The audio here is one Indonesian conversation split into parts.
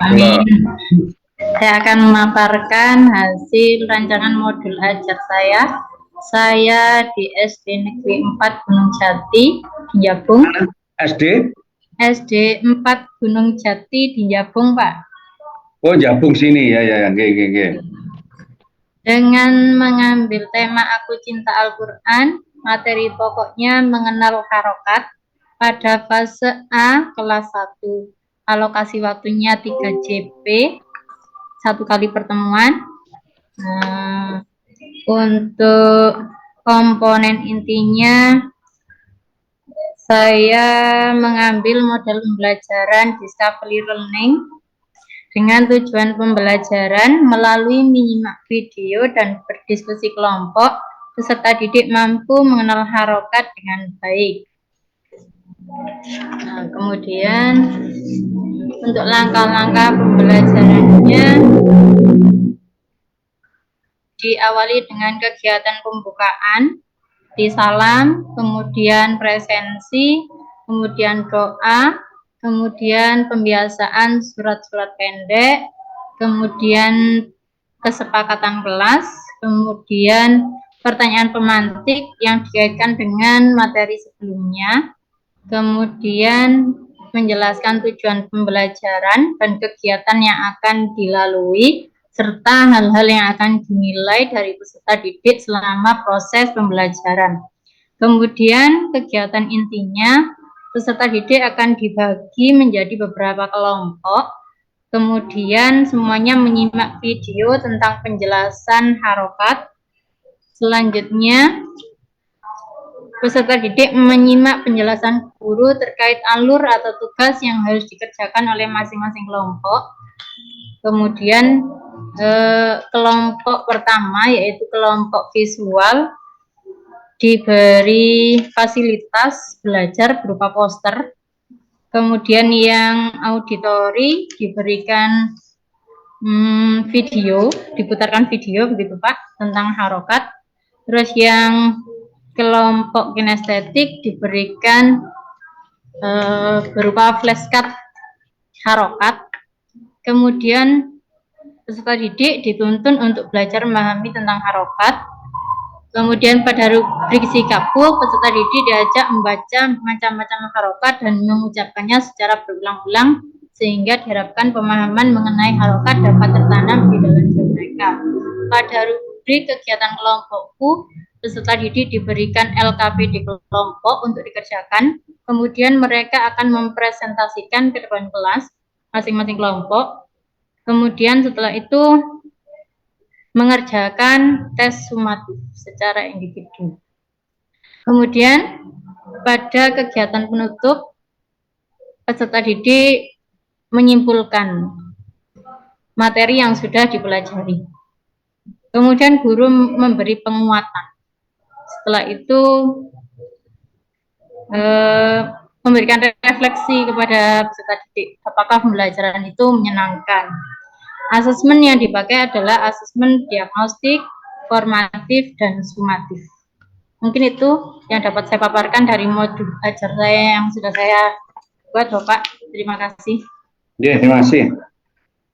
Amin. Halo. Saya akan memaparkan hasil rancangan modul ajar saya. Saya di SD Negeri 4 Gunung Jati di Jabung. SD? SD 4 Gunung Jati di Jabung, Pak. Oh, Jabung sini ya, ya, ya. Oke. Dengan mengambil tema Aku Cinta Al-Quran, materi pokoknya mengenal harokat pada fase A kelas 1. Alokasi waktunya 3 JP, satu kali pertemuan. Untuk komponen intinya, saya mengambil model pembelajaran Discovery Learning dengan tujuan pembelajaran melalui menyimak video dan berdiskusi kelompok, peserta didik mampu mengenal harokat dengan baik. Nah, kemudian untuk langkah-langkah pembelajarannya diawali dengan kegiatan pembukaan, disalam, kemudian presensi, kemudian doa, kemudian pembiasaan surat-surat pendek, kemudian kesepakatan kelas, kemudian pertanyaan pemantik yang dikaitkan dengan materi sebelumnya, kemudian menjelaskan tujuan pembelajaran dan kegiatan yang akan dilalui, serta hal-hal yang akan dinilai dari peserta didik selama proses pembelajaran. Kemudian kegiatan intinya, peserta didik akan dibagi menjadi beberapa kelompok, kemudian semuanya menyimak video tentang penjelasan harokat. Selanjutnya, peserta didik menyimak penjelasan guru terkait alur atau tugas yang harus dikerjakan oleh masing-masing kelompok. Kemudian kelompok pertama yaitu kelompok visual diberi fasilitas belajar berupa poster. Kemudian yang auditori diberikan video, diputarkan video begitu Pak tentang harokat. Terus yang kelompok kinestetik diberikan berupa flashcard harokat. Kemudian peserta didik dituntun untuk belajar memahami tentang harokat. Kemudian pada rubrik sikapu, peserta didik diajak membaca macam-macam harokat dan mengucapkannya secara berulang-ulang sehingga diharapkan pemahaman mengenai harokat dapat tertanam di dalam diri mereka. Pada rubrik kegiatan kelompokku, peserta didik diberikan LKP di kelompok untuk dikerjakan, kemudian mereka akan mempresentasikan ke depan kelas masing-masing kelompok. Kemudian setelah itu mengerjakan tes sumatif secara individu. Kemudian pada kegiatan penutup, peserta didik menyimpulkan materi yang sudah dipelajari. Kemudian guru memberi penguatan. Setelah itu memberikan refleksi kepada peserta didik apakah pembelajaran itu menyenangkan. Asesmen yang dipakai adalah asesmen diagnostik, formatif, dan sumatif. Mungkin itu yang dapat saya paparkan dari modul ajar saya yang sudah saya buat, Bapak. Terima kasih. Ya, terima kasih.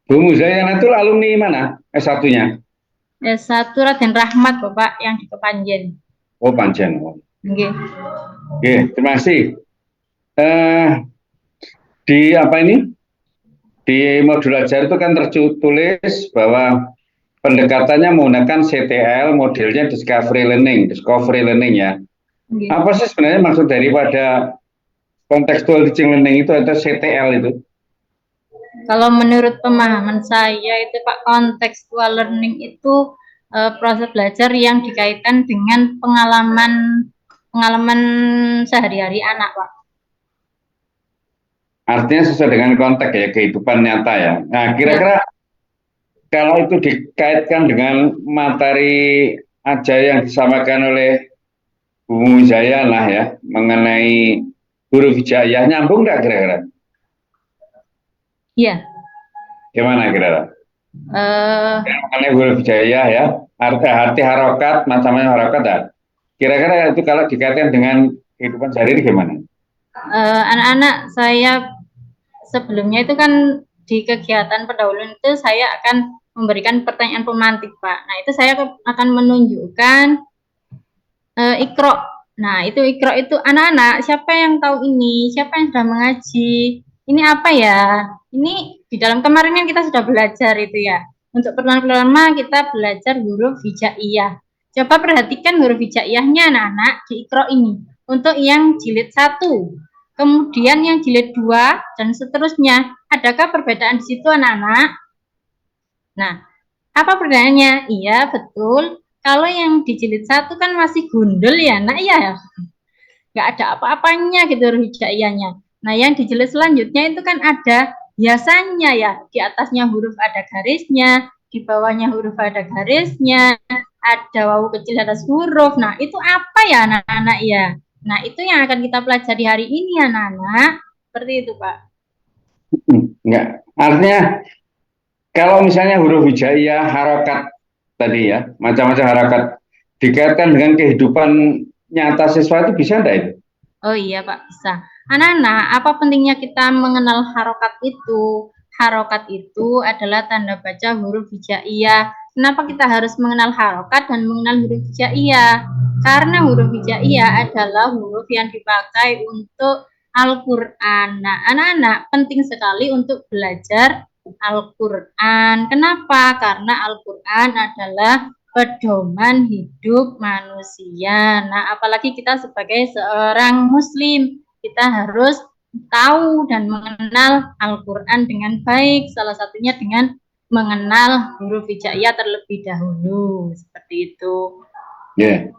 Bu Muzayana itu alumni mana S1-nya? S1 Raden Rahmat, Bapak, yang di Kepanjen. Oh, Panjen. Oke. Oke, terima kasih. Di apa ini? Di modul ajar itu kan tertulis bahwa pendekatannya menggunakan CTL, modelnya Discovery Learning ya. Oke. Apa sih sebenarnya maksud daripada contextual teaching learning itu atau CTL itu? Kalau menurut pemahaman saya itu Pak, contextual learning itu proses belajar yang dikaitkan dengan pengalaman sehari-hari anak, Pak. Artinya sesuai dengan konteks ya, kehidupan nyata ya. Nah, kira-kira kalau itu dikaitkan dengan materi ajar yang disampaikan oleh Bu Muzayana ya, mengenai huruf hijaiyah, nyambung nggak kira-kira? Iya. Gimana kira-kira? Mengenai huruf hijaiyah ya, arti harokat, macam-macam harokat ya. Kira-kira itu kalau dikaitkan dengan kehidupan sehari-hari gimana? Anak-anak saya sebelumnya itu kan di kegiatan pendahuluan itu saya akan memberikan pertanyaan pemantik, Pak. Nah, itu saya akan menunjukkan Iqra. Nah, itu Iqra itu anak-anak, siapa yang tahu ini? Siapa yang sudah mengaji? Ini apa ya? Ini di dalam kemarin kan kita sudah belajar itu ya. Untuk pertama-tama kita belajar huruf hijaiyah. Coba perhatikan huruf hijaiyahnya anak-anak di Iqra ini. Untuk yang jilid 1, kemudian yang jilid 2 dan seterusnya. Adakah perbedaan di situ anak-anak? Nah, apa perbedaannya? Iya, betul. Kalau yang di jilid 1 kan masih gundul ya, nak ya. Nggak ada apa-apanya gitu huruf hijaiyahnya. Nah, yang di jilid selanjutnya itu kan ada biasanya ya. Di atasnya huruf ada garisnya, di bawahnya huruf ada garisnya, ada wawu kecil atas huruf. Nah, itu apa ya anak-anak ya? Nah, itu yang akan kita pelajari hari ini anak-anak. Seperti itu, Pak. Enggak. Artinya kalau misalnya huruf hijaiyah, harokat tadi ya, macam-macam harokat dikaitkan dengan kehidupan nyata siswa itu bisa enggak itu? Oh iya Pak, bisa. Anak-anak, apa pentingnya kita mengenal harokat itu? Harokat itu adalah tanda baca huruf hijaiyah. Kenapa kita harus mengenal harokat dan mengenal huruf hijaiyah? Karena huruf hijaiyah adalah huruf yang dipakai untuk Al-Quran. Nah, anak-anak penting sekali untuk belajar Al-Quran. Kenapa? Karena Al-Quran adalah pedoman hidup manusia. Nah, apalagi kita sebagai seorang muslim, kita harus tahu dan mengenal Al-Quran dengan baik. Salah satunya dengan mengenal huruf hijaiyah terlebih dahulu. Seperti itu. Ya.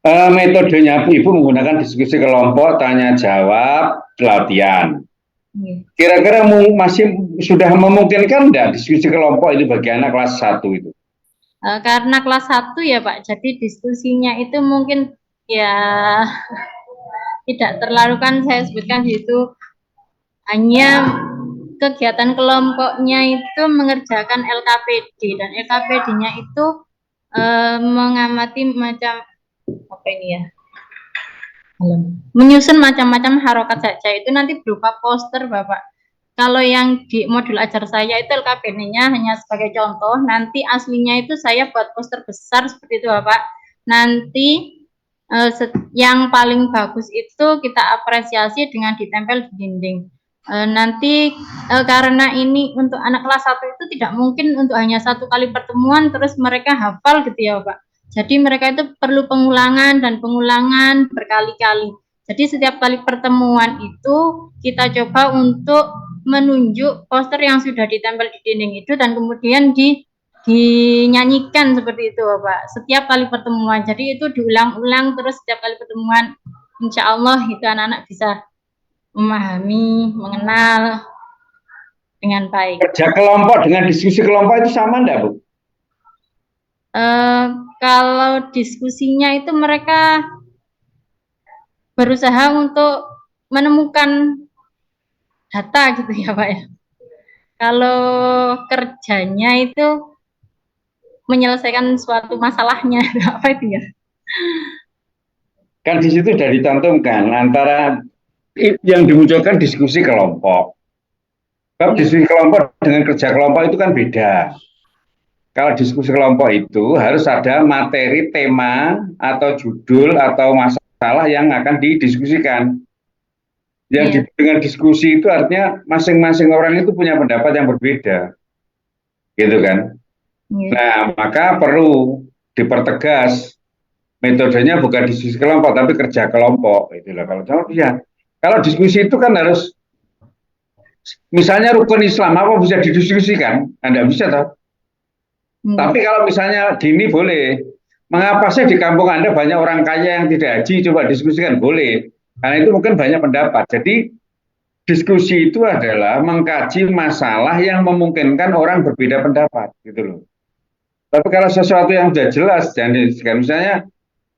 Metodenya Ibu menggunakan diskusi kelompok, tanya jawab, latihan. Kira-kira masih sudah memungkinkan enggak diskusi kelompok itu bagi anak kelas 1 itu? Karena kelas 1 ya Pak, jadi diskusinya itu mungkin ya tidak terlalu kan saya sebutkan di situ, hanya kegiatan kelompoknya itu mengerjakan LKPD, dan LKPD-nya itu mengamati macam apa ini ya, menyusun macam-macam harokat saja. Itu nanti berupa poster Bapak. Kalau yang di modul ajar saya itu LKPD-nya hanya sebagai contoh, nanti aslinya itu saya buat poster besar seperti itu Bapak. Nanti yang paling bagus itu kita apresiasi dengan ditempel di dinding. Nanti karena ini untuk anak kelas 1 itu tidak mungkin untuk hanya 1 kali pertemuan terus mereka hafal gitu ya Pak. Jadi mereka itu perlu pengulangan dan pengulangan berkali-kali. Jadi setiap kali pertemuan itu kita coba untuk menunjuk poster yang sudah ditempel di dinding itu dan kemudian dinyanyikan seperti itu Bapak, setiap kali pertemuan. Jadi itu diulang-ulang terus setiap kali pertemuan. Insya Allah itu anak-anak bisa memahami, mengenal dengan baik. Kerja kelompok dengan diskusi kelompok itu sama enggak, Bu? Kalau diskusinya itu mereka berusaha untuk menemukan data gitu ya Pak ya. Kalau kerjanya itu menyelesaikan suatu masalahnya apa itu ya? Kan di situ sudah dicantumkan antara yang dimunculkan diskusi kelompok. Kalau diskusi kelompok dengan kerja kelompok itu kan beda. Kalau diskusi kelompok itu harus ada materi, tema, atau judul, atau masalah yang akan didiskusikan. Yang dengan diskusi itu artinya masing-masing orang itu punya pendapat yang berbeda. Gitu kan? Nah, maka perlu dipertegas metodenya bukan diskusi kelompok tapi kerja kelompok. Itulah kalau ya. Kalau diskusi itu kan harus misalnya rukun Islam apa bisa didiskusikan? Anda bisa tahu. Tapi kalau misalnya gini boleh. Mengapa sih di kampung Anda banyak orang kaya yang tidak haji? Coba diskusikan, boleh. Karena itu mungkin banyak pendapat. Jadi diskusi itu adalah mengkaji masalah yang memungkinkan orang berbeda pendapat, gitu loh. Tapi kalau sesuatu yang sudah jelas, jangan didiskusikan. Misalnya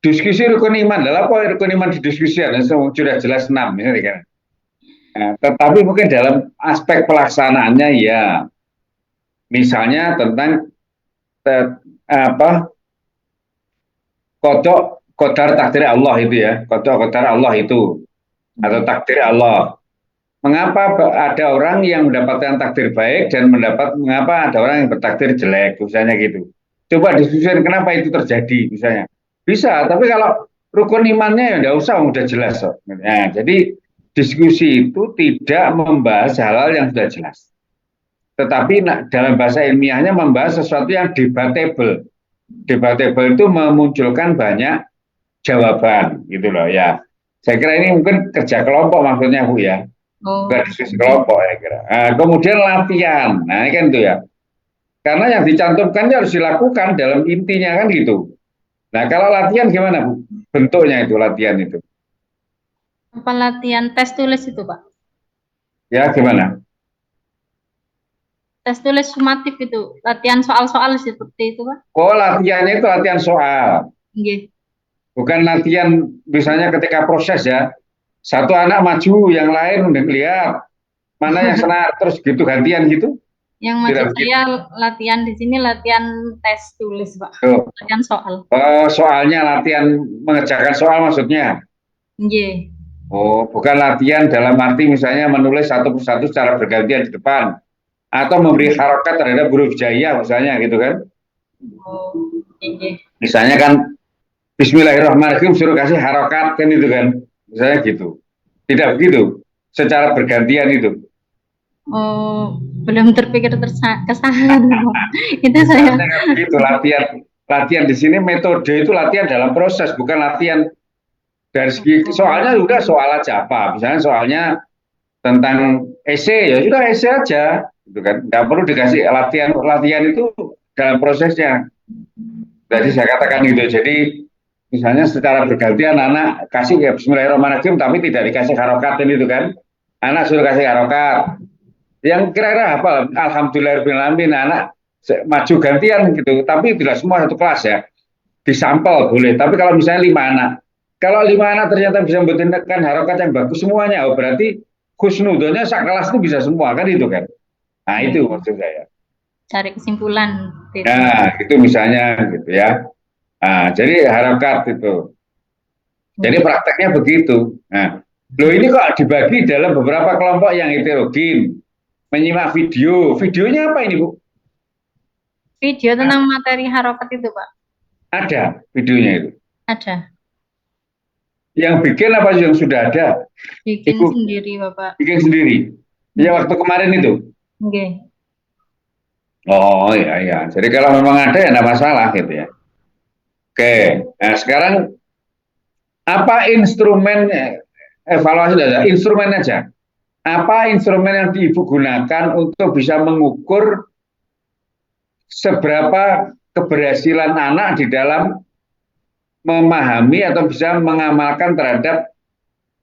diskusi rukun iman, adalah apa rukun iman didiskusikan? Sudah jelas 6, misalnya kan. Nah, tetapi mungkin dalam aspek pelaksanaannya ya, misalnya tentang kodar takdir Allah itu ya, kodar Allah itu atau takdir Allah. mengapa ada orang yang mendapatkan takdir baik dan mengapa ada orang yang bertakdir jelek, misalnya gitu. Coba diskusikan kenapa itu terjadi, misalnya. Bisa, tapi kalau rukun imannya ya nggak usah, udah jelas kok. Nah, jadi diskusi itu tidak membahas hal-hal yang sudah jelas, tetapi dalam bahasa ilmiahnya membahas sesuatu yang debatable. Debatable itu memunculkan banyak jawaban, gitu loh ya. Saya kira ini mungkin kerja kelompok maksudnya Bu ya, bukan Oh, diskusi kelompok ya kira. Nah, kemudian latihan, nah ini kan itu ya. Karena yang dicantumkan harus dilakukan dalam intinya kan gitu. Nah kalau latihan gimana Bu? Bentuknya itu latihan itu. apa latihan tes tulis itu, Pak? Ya gimana? Tes tulis sumatif itu, latihan soal-soal seperti itu, Pak? Oh latihannya itu latihan soal. Nggih. Bukan latihan misalnya ketika proses ya. Satu anak maju, yang lain udah lihat mana yang senar, terus gitu gantian gitu. Yang Tidak maksud begitu. saya latihan di sini latihan tes tulis, Pak. Tuh. Latihan soal. Soalnya latihan mengerjakan soal maksudnya. Nggih. Oh, bukan latihan dalam arti misalnya menulis satu persatu secara bergantian di depan. Atau memberi harokat terhadap huruf jaya misalnya gitu kan. Oh, nggih. Misalnya kan Bismillahirrahmanirrahim suruh kasih harokat kan itu kan. Misalnya gitu. Tidak begitu. Secara bergantian itu. Oh, belum terpikir ke sana. Itu saya. Misalnya kan begitu latihan. Latihan di sini metode itu latihan dalam proses, bukan latihan dari segi soalnya udah soal aja apa. Misalnya soalnya tentang esai ya sudah esai aja gitu kan, nggak perlu dikasih latihan. Latihan itu dalam prosesnya. Jadi saya katakan gitu. Jadi misalnya secara bergantian anak kasih ya Bismillahirrahmanirrahim tapi tidak dikasih harokat itu kan. Anak suruh kasih harokat. Yang kira-kira apa? Alhamdulillahirobbilalamin anak maju gantian gitu. Tapi tidak semua satu kelas ya. Disampel boleh. Tapi kalau misalnya 5 anak, kalau 5 anak ternyata bisa membentukkan harokat yang bagus semuanya, oh berarti khusnudonya sak kelas itu bisa semua kan itu kan. Nah itu maksud saya. Cari kesimpulan. Nah itu misalnya gitu ya. Nah, jadi harokat itu. Jadi prakteknya begitu. Nah, loh ini kok dibagi dalam beberapa kelompok yang heterogen. Menyimak video. Videonya apa ini Bu? Video tentang materi harokat itu, Pak. Ada videonya itu. Ada. Yang bikin apa yang sudah ada? Bikin Ibu sendiri, Bapak. bikin sendiri. Ya waktu kemarin itu. Oke. Oh iya iya. Jadi kalau memang ada ya tidak masalah gitu ya. Oke. Nah sekarang apa instrumen evaluasi saja? Instrumen aja. Apa instrumen yang Ibu gunakan untuk bisa mengukur seberapa keberhasilan anak di dalam memahami atau bisa mengamalkan terhadap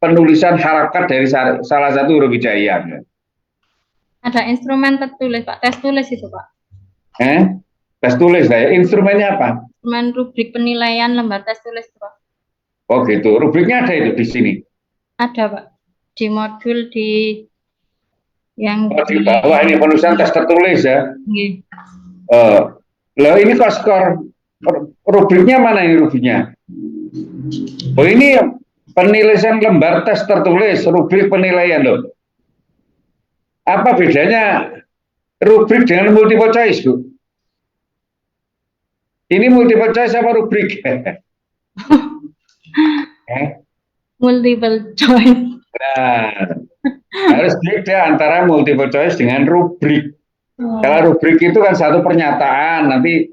penulisan harakat dari salah satu huruf hijaiyah. Ada instrumen tertulis, Pak. Tes tulis itu, Pak. Tes tulis saya. Instrumennya apa? Instrumen rubrik penilaian lembar tes tulis itu, Pak. Oh gitu. Rubriknya ada itu di sini. Ada, Pak. Di modul yang di bawah ini penulisan tes tertulis ya. Nggih. Loh ini kok skor rubriknya mana ini rubriknya? Oh ini penilaian lembar tes tertulis, rubrik penilaian loh. Apa bedanya rubrik dengan multiple choice, Bu? Ini multiple choice apa rubrik? Multiple choice. Nah, harus beda antara multiple choice dengan rubrik. Kalau rubrik itu kan satu pernyataan, nanti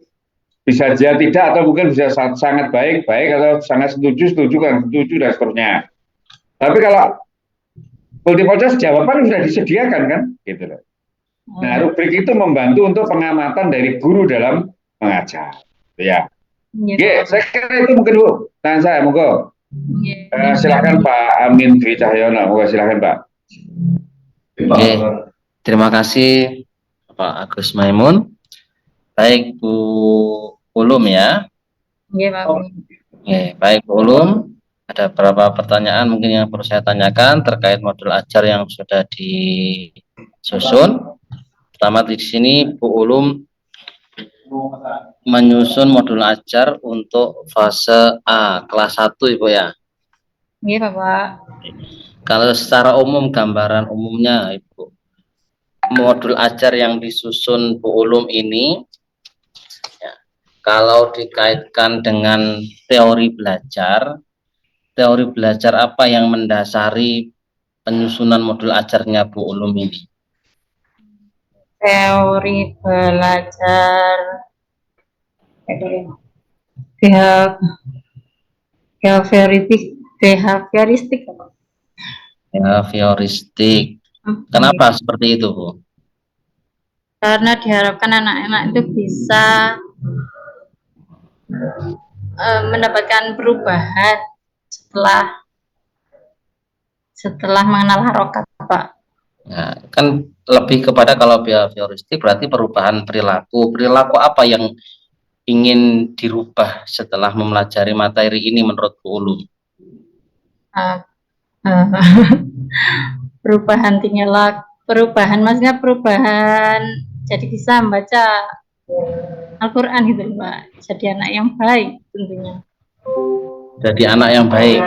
bisa saja tidak atau mungkin bisa sangat baik, baik atau sangat setuju, setuju, kan setuju dan seterusnya. Tapi kalau multiple choice jawaban sudah disediakan kan, gitu loh. Nah, rubrik itu membantu untuk pengamatan dari guru dalam mengajar, ya. Oke, saya kira itu mungkin Bu. Tanya saya, monggo. Silakan Pak Amin Dwi Cahyono, monggo silakan Pak. Oke, terima kasih Pak Agus Maimun. Baik Bu Ulum ya. Iya, Pak. Oke, baik Bu Ulum. Ada beberapa pertanyaan mungkin yang perlu saya tanyakan terkait modul ajar yang sudah disusun. Pertama di sini Bu Ulum menyusun modul ajar untuk fase A kelas 1 Ibu ya. Iya, Bapak. Kalau secara umum, gambaran umumnya Ibu, modul ajar yang disusun Bu Ulum ini, ya, kalau dikaitkan dengan teori belajar apa yang mendasari penyusunan modul ajarnya Bu Ulum ini? Teori belajar pihak behavioristik apa? Behavioristik. Oke. Kenapa seperti itu, Bu? Karena diharapkan anak-anak itu bisa mendapatkan perubahan setelah mengenal harokat, Pak. Nah, kan lebih kepada, kalau behavioristik berarti perubahan perilaku. Perilaku apa yang ingin dirubah setelah mempelajari materi ini menurut Bu Ulum? Uh, uh, perubahan tinggal perubahan, maksudnya perubahan jadi bisa membaca Al-Quran gitu, Pak. Jadi anak yang baik tentunya. Jadi anak yang baik.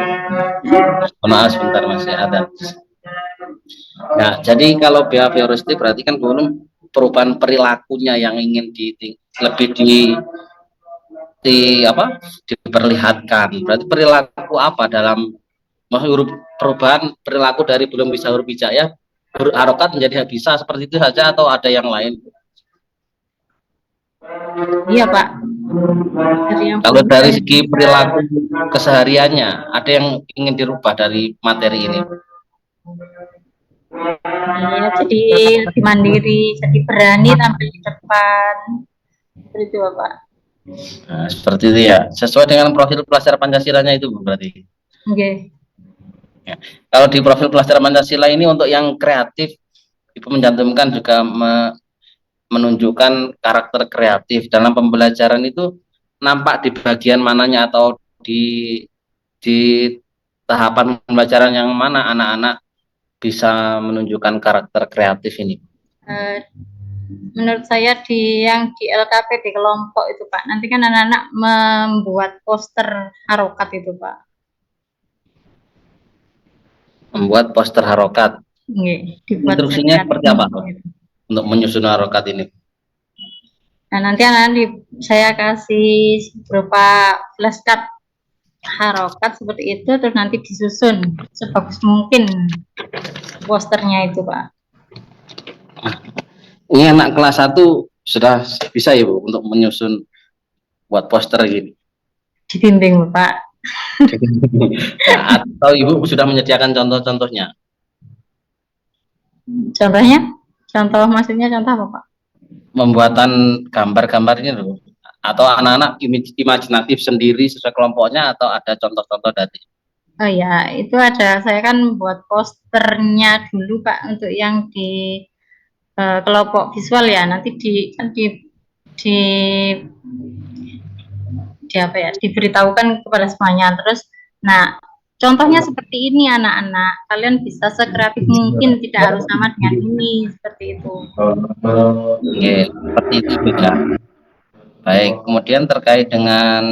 Maaf sebentar, masih ada. Nah, jadi kalau behavioristik berarti kan Bu Ulum perubahan perilakunya yang ingin lebih diperlihatkan. Berarti perilaku apa dalam huruf, perubahan perilaku dari belum bisa huruf hijaiyah harokat menjadi bisa, seperti itu saja atau ada yang lain? Iya, Pak. Kalau dari segi perilaku kesehariannya, ada yang ingin dirubah dari materi ini? Ya, jadi lebih mandiri, jadi berani tampil di depan. Seperti itu, Bapak. Nah, seperti itu ya. Sesuai dengan profil pelajar Pancasilanya itu, Bu, berarti. Oke. Ya. Kalau di profil pelajar Pancasila ini untuk yang kreatif, Ibu mencantumkan juga menunjukkan karakter kreatif dalam pembelajaran itu, nampak di bagian mananya atau di tahapan pembelajaran yang mana anak-anak bisa menunjukkan karakter kreatif ini? Menurut saya yang di LKP di kelompok itu, Pak. Nanti kan anak-anak membuat poster harokat itu, Pak. Membuat poster harokat. Instruksinya seperti apa, Pak, untuk menyusun harokat ini? Nah, nanti anak-anak saya kasih berupa flashcard harokat seperti itu, terus nanti disusun sebagus mungkin posternya itu, Pak. Ini anak kelas 1 sudah bisa ya, Bu, untuk menyusun buat poster gini? Dibimbing, Pak. Ya, atau Ibu sudah menyediakan contoh-contohnya? Contohnya? Contoh maksudnya contoh apa, Pak? Pembuatan gambar-gambarnya loh. Atau anak-anak imajinatif sendiri sesuai kelompoknya, atau ada contoh-contoh dari? Oh ya, itu ada. Saya kan buat posternya dulu, Pak, untuk yang di kelompok visual ya. Nanti apa ya? Diberitahukan kepada semuanya. Terus, nah, contohnya seperti ini anak-anak. Kalian bisa sekreatif mungkin, tidak harus sama dengan ini, seperti itu. Oke, seperti itu juga. Baik, kemudian terkait dengan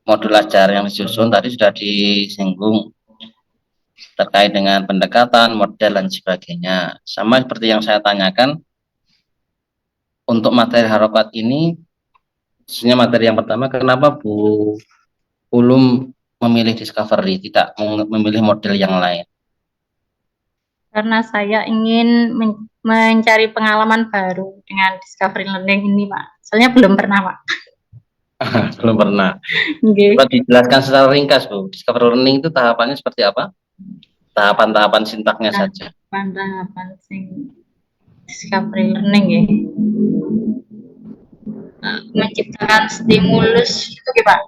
modul ajar yang disusun tadi sudah disinggung terkait dengan pendekatan, model, dan sebagainya. Sama seperti yang saya tanyakan, untuk materi harokat ini, khususnya materi yang pertama, kenapa Bu Ulum memilih Discovery, tidak memilih model yang lain? Karena saya ingin mencari pengalaman baru dengan Discovery Learning ini, Pak. Soalnya belum pernah, Pak. Belum pernah. Okay. Coba dijelaskan secara ringkas, Bu. Discovery Learning itu tahapannya seperti apa? Tahapan-tahapan sintaknya saja. Tahapan Discovery Learning ya. Menciptakan stimulus itu, Pak.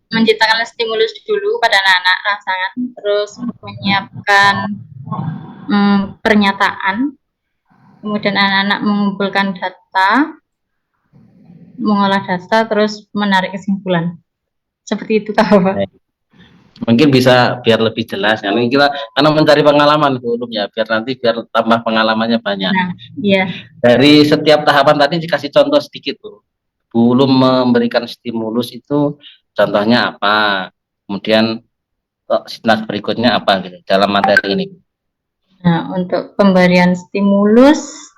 Menciptakan stimulus dulu pada anak-anak rangsangan, terus menyiapkan pernyataan, kemudian anak-anak mengumpulkan data, mengolah data, terus menarik kesimpulan. Seperti itu, Pak. Mungkin bisa biar lebih jelas, karena mencari pengalaman Bu Ulum ya, biar tambah pengalamannya banyak. Nah, iya. Dari setiap tahapan tadi dikasih contoh sedikit, Bu. Bu Ulum memberikan stimulus itu contohnya apa? Kemudian Nah, berikutnya apa gitu dalam materi ini? Nah, untuk pemberian stimulus,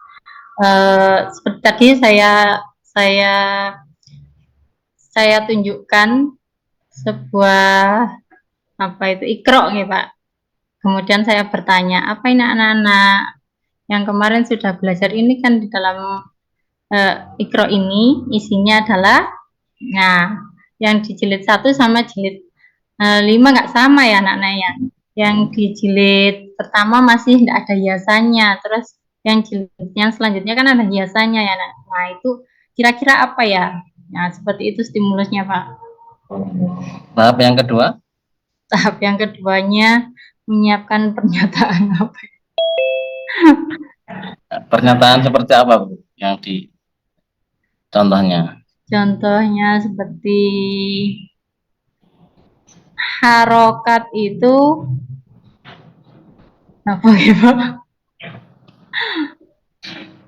seperti tadi saya tunjukkan sebuah apa itu ikro nih Pak. Kemudian saya bertanya, apa ini anak-anak yang kemarin sudah belajar ini kan di dalam ikro ini isinya adalah, nah yang di jilid 1 sama jilid 5 nggak sama ya anak-anak ya. Yang di jilid pertama masih tidak ada hiasannya, terus yang jilid yang selanjutnya kan ada hiasannya ya. Nah itu kira-kira apa ya? Nah seperti itu stimulusnya Pak. Tahap yang kedua? Tahap yang keduanya menyiapkan pernyataan apa? Pernyataan seperti apa Bu yang di contohnya? Contohnya seperti harokat itu apa ya Pak?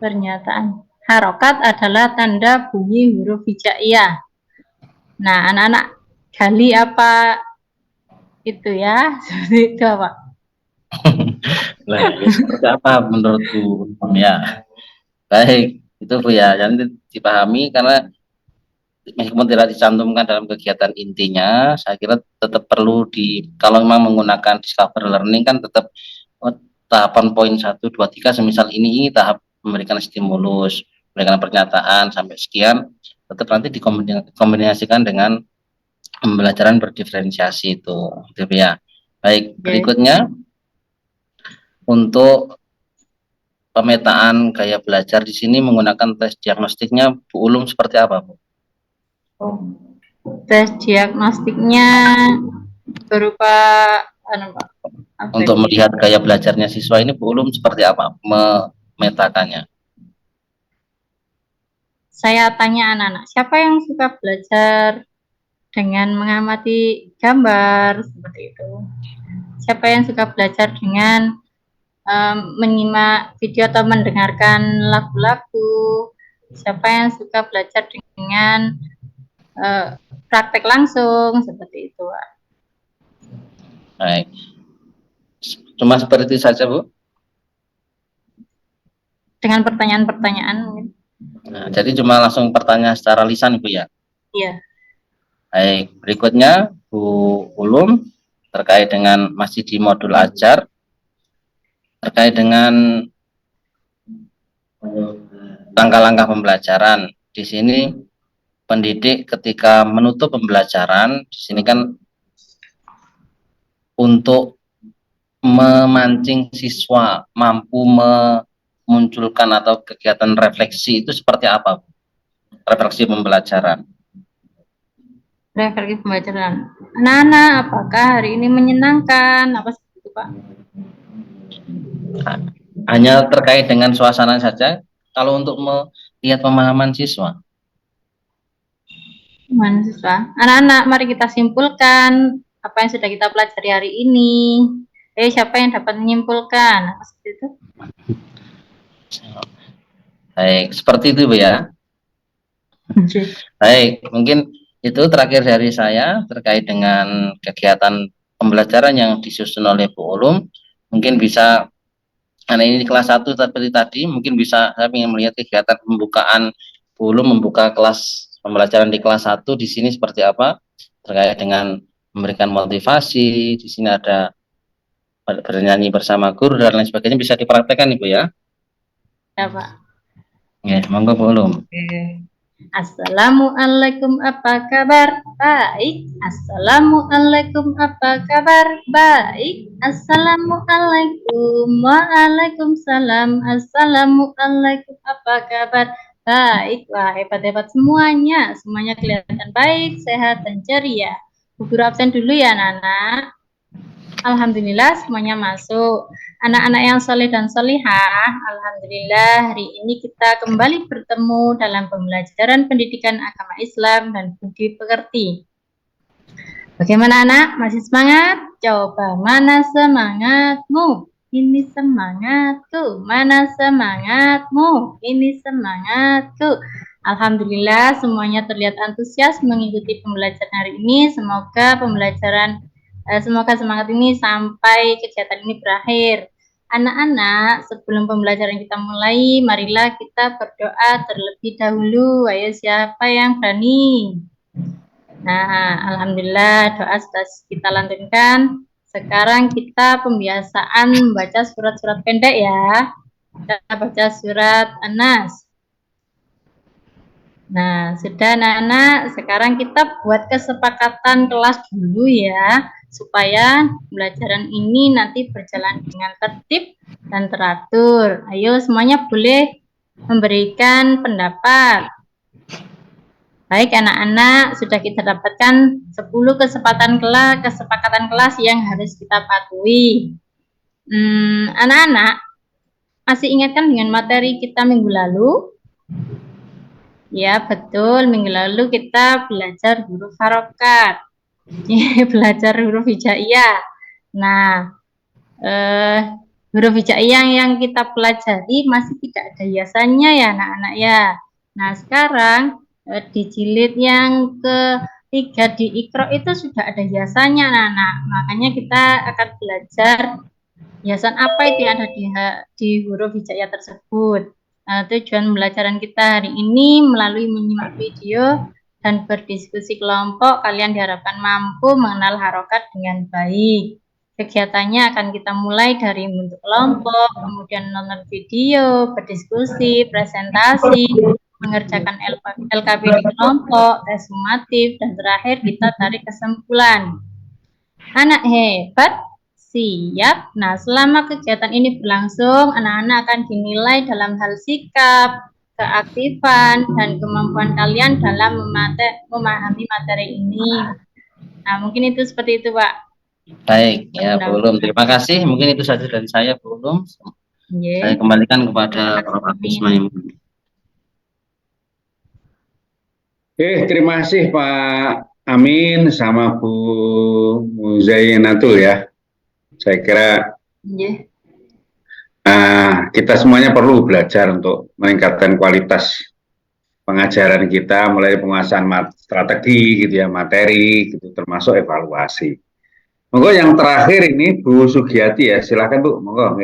Pernyataan harokat adalah tanda bunyi huruf hijaiyah. Nah, anak-anak gali apa itu ya? Seperti itu Pak. Nah, seperti apa menurut Bu? Ya, baik itu Bu ya, yang dipahami karena meskipun tidak dicantumkan dalam kegiatan intinya, saya kira tetap perlu kalau memang menggunakan discover learning kan tetap tahapan poin 1, 2, 3 semisal ini tahap memberikan stimulus, memberikan pernyataan sampai sekian, tetap nanti dikombinasikan dengan pembelajaran berdiferensiasi itu ya. Baik, berikutnya untuk pemetaan gaya belajar di sini menggunakan tes diagnostiknya Bu Ulum seperti apa Bu? Tes diagnostiknya berupa Pak? Untuk melihat gaya belajarnya siswa ini Bu Ulum seperti apa memetakannya? Saya tanya anak-anak, siapa yang suka belajar dengan mengamati gambar seperti itu? Siapa yang suka belajar dengan menyimak video atau mendengarkan lagu-lagu? Siapa yang suka belajar dengan praktek langsung seperti itu? Baik. Cuma seperti itu saja Bu? Dengan pertanyaan-pertanyaan. Nah, jadi cuma langsung pertanyaan secara lisan Ibu ya? Iya. Baik, berikutnya Bu Ulum terkait dengan masih di modul ajar, terkait dengan langkah-langkah pembelajaran. Di sini pendidik ketika menutup pembelajaran, di sini kan untuk memancing siswa mampu memunculkan atau kegiatan refleksi itu seperti apa? Refleksi pembelajaran. Refleksi pembelajaran. Anak-anak, apakah hari ini menyenangkan? Apa seperti itu, Pak? Hanya terkait dengan suasana saja. Kalau untuk melihat pemahaman siswa. Pemahaman siswa. Anak-anak, mari kita simpulkan apa yang sudah kita pelajari hari ini. Siapa yang dapat menyimpulkan? Apa seperti itu? Baik, seperti itu Bu ya. Baik, mungkin itu terakhir dari saya terkait dengan kegiatan pembelajaran yang disusun oleh Bu Ulum. Mungkin bisa, karena ini di kelas 1 seperti tadi, mungkin bisa saya ingin melihat kegiatan pembukaan Bu Ulum membuka kelas pembelajaran di kelas 1 di sini seperti apa, terkait dengan memberikan motivasi. Di sini ada bernyanyi bersama guru dan lain sebagainya, bisa dipraktekkan Ibu ya. Ya Pak. Ya, monggo Bu Ulum. Assalamualaikum, apa kabar? Baik. Assalamualaikum, apa kabar? Baik. Assalamualaikum. Waalaikumsalam. Assalamualaikum, apa kabar? Baik. Wah, hebat-hebat semuanya. Semuanya kelihatan baik, sehat, dan ceria. Bu Guru absen dulu ya, anak-anak. Alhamdulillah semuanya masuk. Anak-anak yang soleh dan solihah, alhamdulillah hari ini kita kembali bertemu dalam pembelajaran pendidikan agama Islam dan budi pekerti. Bagaimana anak? Masih semangat? Coba, mana semangatmu? Ini semangatku. Mana semangatmu? Ini semangatku. Alhamdulillah semuanya terlihat antusias mengikuti pembelajaran hari ini. Semoga pembelajaran Semoga semangat ini sampai kegiatan ini berakhir. Anak-anak, sebelum pembelajaran kita mulai, marilah kita berdoa terlebih dahulu. Ayo, siapa yang berani? Nah, alhamdulillah doa sudah kita lantunkan. Sekarang kita pembiasaan membaca surat-surat pendek ya. Kita baca surat An-Nas. Nah, sudah anak-anak, sekarang kita buat kesepakatan kelas dulu ya, supaya pembelajaran ini nanti berjalan dengan tertib dan teratur. Ayo semuanya boleh memberikan pendapat. Baik anak-anak, sudah kita dapatkan 10 kesepakatan kelas yang harus kita patuhi. Anak-anak, masih ingatkan dengan materi kita minggu lalu? Ya, betul. Minggu lalu kita belajar huruf harokat. Belajar huruf hijaiyah. Nah, huruf hijaiyah yang kita pelajari masih tidak ada hiasannya ya anak-anak ya. Nah, sekarang di jilid yang ketiga di Iqra itu sudah ada hiasannya anak-anak. Makanya kita akan belajar hiasan apa itu yang ada di huruf hijaiyah tersebut. Tujuan pembelajaran kita hari ini melalui menyimak video dan berdiskusi kelompok, kalian diharapkan mampu mengenal harokat dengan baik. Kegiatannya akan kita mulai dari bentuk kelompok, kemudian nonton video, berdiskusi, presentasi, mengerjakan LKP di kelompok, tes sumatif, dan terakhir kita tarik kesimpulan. Anak hebat, siap. Nah, selama kegiatan ini berlangsung, anak-anak akan dinilai dalam hal sikap, keaktifan, dan kemampuan kalian dalam memahami materi ini. Nah, mungkin itu seperti itu, Pak. Baik, ya belum. Terima kasih. Mungkin itu saja dari saya, belum. Saya kembalikan kepada Prof. Agus Maimun. Oke, terima kasih Pak Amin sama Bu Zainatul ya. Saya kira kita semuanya perlu belajar untuk meningkatkan kualitas pengajaran kita, mulai penguasaan strategi gitu ya, materi gitu, termasuk evaluasi. Monggo yang terakhir ini Bu Sugiyati ya, silakan Bu, monggo.